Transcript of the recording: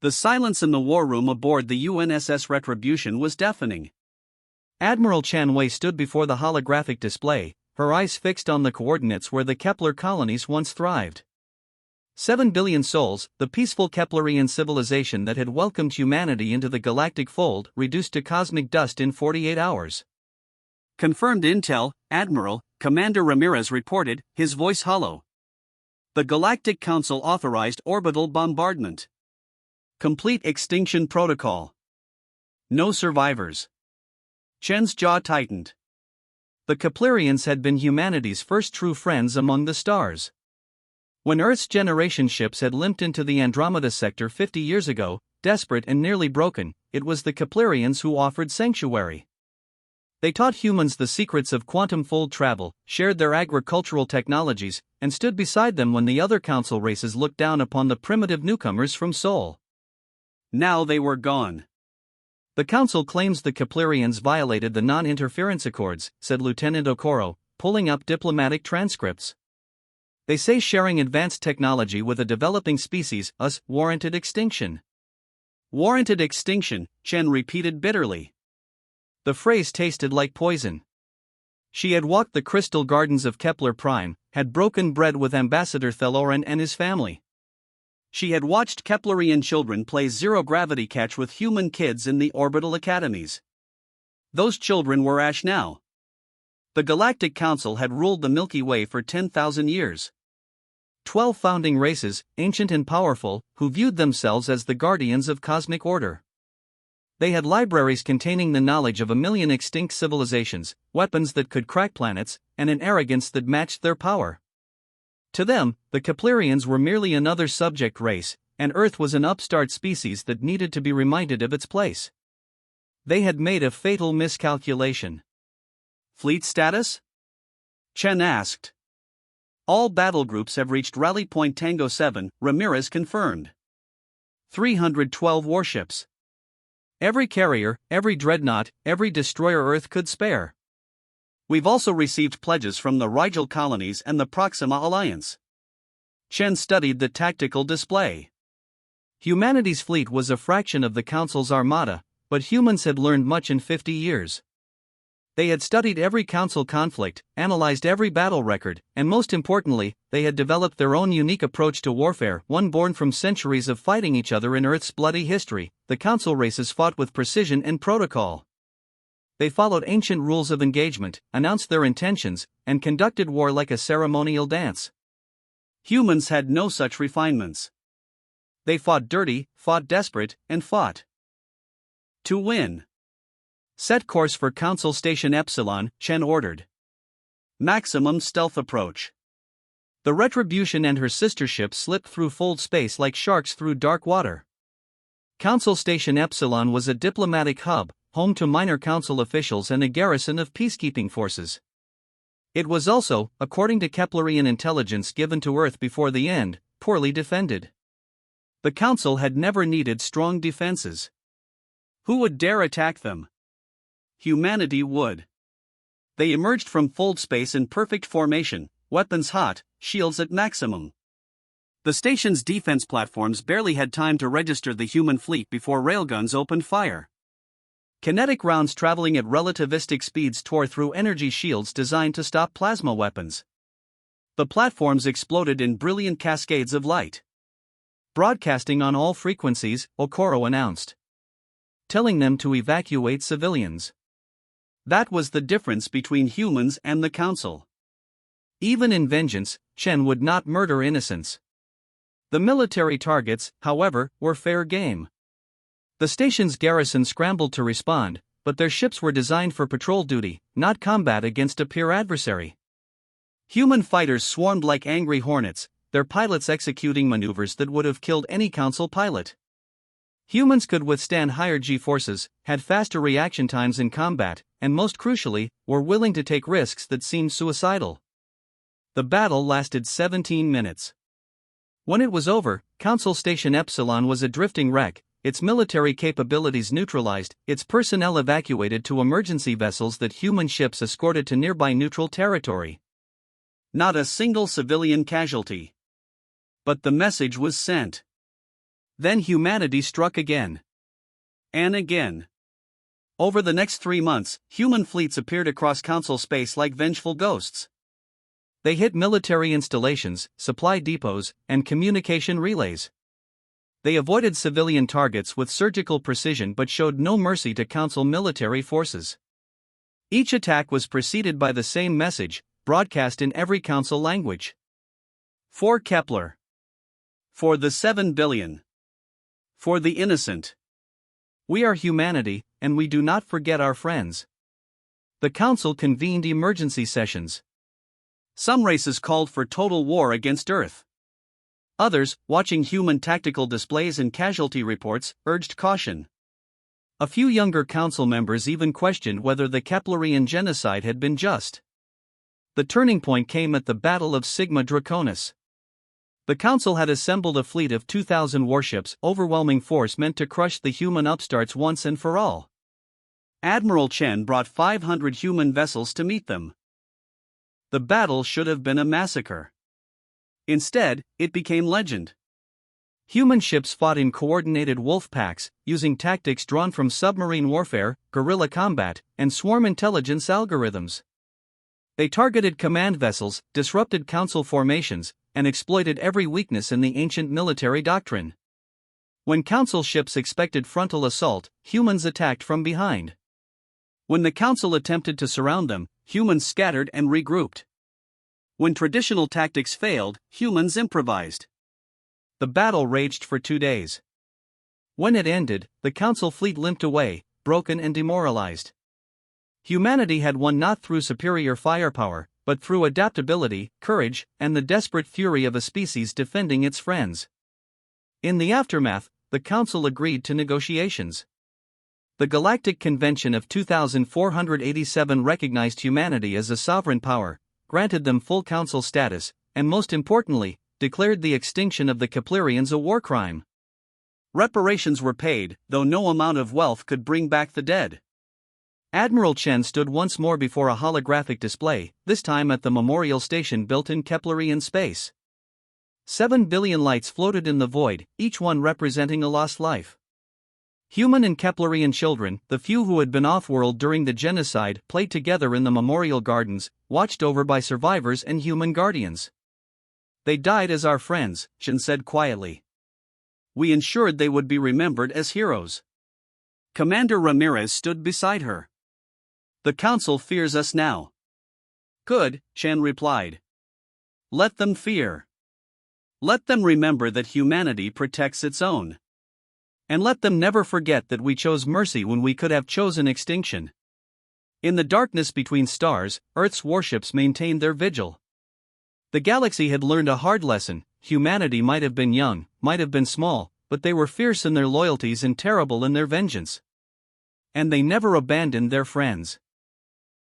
The silence in the war room aboard the UNSS Retribution was deafening. Admiral Chen Wei stood before the holographic display, her eyes fixed on the coordinates where the Kepler colonies once thrived. 7 billion souls, the peaceful Keplerian civilization that had welcomed humanity into the galactic fold, reduced to cosmic dust in 48 hours. Confirmed intel, Admiral, Commander Ramirez reported, his voice hollow. The Galactic Council authorized orbital bombardment. Complete extinction protocol. No survivors. Chen's jaw tightened. The Keplerians had been humanity's first true friends among the stars. When Earth's generation ships had limped into the Andromeda sector 50 years ago, desperate and nearly broken, it was the Keplerians who offered sanctuary. They taught humans the secrets of quantum fold travel, shared their agricultural technologies, and stood beside them when the other council races looked down upon the primitive newcomers from Sol. Now they were gone. The council claims the Keplerians violated the non-interference accords, said Lieutenant Okoro, pulling up diplomatic transcripts. They say sharing advanced technology with a developing species, us, warranted extinction. Warranted extinction, Chen repeated bitterly. The phrase tasted like poison. She had walked the crystal gardens of Kepler Prime, had broken bread with Ambassador Theloran and his family. She had watched Keplerian children play zero-gravity catch with human kids in the orbital academies. Those children were ash now. The Galactic Council had ruled the Milky Way for 10,000 years. 12 founding races, ancient and powerful, who viewed themselves as the guardians of cosmic order. They had libraries containing the knowledge of 1 million extinct civilizations, weapons that could crack planets, and an arrogance that matched their power. To them, the Keplerians were merely another subject race, and Earth was an upstart species that needed to be reminded of its place. They had made a fatal miscalculation. Fleet status? Chen asked. All battle groups have reached Rally Point Tango 7, Ramirez confirmed. 312 warships. Every carrier, every dreadnought, every destroyer Earth could spare. We've also received pledges from the Rigel colonies and the Proxima Alliance. Chen studied the tactical display. Humanity's fleet was a fraction of the Council's armada, but humans had learned much in 50 years. They had studied every Council conflict, analyzed every battle record, and most importantly, they had developed their own unique approach to warfare, one born from centuries of fighting each other in Earth's bloody history. The Council races fought with precision and protocol. They followed ancient rules of engagement, announced their intentions, and conducted war like a ceremonial dance. Humans had no such refinements. They fought dirty, fought desperate, and fought to win. Set course for Council Station Epsilon, Chen ordered. Maximum stealth approach. The Retribution and her sister ships slipped through fold space like sharks through dark water. Council Station Epsilon was a diplomatic hub, home to minor council officials and a garrison of peacekeeping forces. It was also, according to Keplerian intelligence given to Earth before the end, poorly defended. The Council had never needed strong defenses. Who would dare attack them? Humanity would. They emerged from fold space in perfect formation, weapons hot, shields at maximum. The station's defense platforms barely had time to register the human fleet before railguns opened fire. Kinetic rounds traveling at relativistic speeds tore through energy shields designed to stop plasma weapons. The platforms exploded in brilliant cascades of light. Broadcasting on all frequencies, Okoro announced. Telling them to evacuate civilians. That was the difference between humans and the Council. Even in vengeance, Chen would not murder innocents. The military targets, however, were fair game. The station's garrison scrambled to respond, but their ships were designed for patrol duty, not combat against a peer adversary. Human fighters swarmed like angry hornets, their pilots executing maneuvers that would have killed any Council pilot. Humans could withstand higher G-forces, had faster reaction times in combat, and most crucially, were willing to take risks that seemed suicidal. The battle lasted 17 minutes. When it was over, Council Station Epsilon was a drifting wreck, its military capabilities neutralized, its personnel evacuated to emergency vessels that human ships escorted to nearby neutral territory. Not a single civilian casualty. But the message was sent. Then humanity struck again. And again. Over the next 3 months, human fleets appeared across Council space like vengeful ghosts. They hit military installations, supply depots, and communication relays. They avoided civilian targets with surgical precision but showed no mercy to Council military forces. Each attack was preceded by the same message, broadcast in every Council language. For Kepler. For the 7 billion. For the innocent. We are humanity, and we do not forget our friends. The Council convened emergency sessions. Some races called for total war against Earth. Others, watching human tactical displays and casualty reports, urged caution. A few younger Council members even questioned whether the Keplerian genocide had been just. The turning point came at the Battle of Sigma Draconis. The Council had assembled a fleet of 2,000 warships, overwhelming force meant to crush the human upstarts once and for all. Admiral Chen brought 500 human vessels to meet them. The battle should have been a massacre. Instead, it became legend. Human ships fought in coordinated wolf packs, using tactics drawn from submarine warfare, guerrilla combat, and swarm intelligence algorithms. They targeted command vessels, disrupted Council formations, and exploited every weakness in the ancient military doctrine. When Council ships expected frontal assault, humans attacked from behind. When the Council attempted to surround them, humans scattered and regrouped. When traditional tactics failed, humans improvised. The battle raged for 2 days. When it ended, the Council fleet limped away, broken and demoralized. Humanity had won not through superior firepower, but through adaptability, courage, and the desperate fury of a species defending its friends. In the aftermath, the Council agreed to negotiations. The Galactic Convention of 2487 recognized humanity as a sovereign power, granted them full Council status, and most importantly, declared the extinction of the Keplerians a war crime. Reparations were paid, though no amount of wealth could bring back the dead. Admiral Chen stood once more before a holographic display, this time at the memorial station built in Keplerian space. 7 billion lights floated in the void, each one representing a lost life. Human and Keplerian children, the few who had been off-world during the genocide, played together in the memorial gardens, watched over by survivors and human guardians. They died as our friends, Chen said quietly. We ensured they would be remembered as heroes. Commander Ramirez stood beside her. The Council fears us now. Good, Chen replied. Let them fear. Let them remember that humanity protects its own. And let them never forget that we chose mercy when we could have chosen extinction. In the darkness between stars, Earth's warships maintained their vigil. The galaxy had learned a hard lesson. Humanity might have been young, might have been small, but they were fierce in their loyalties and terrible in their vengeance. And they never abandoned their friends.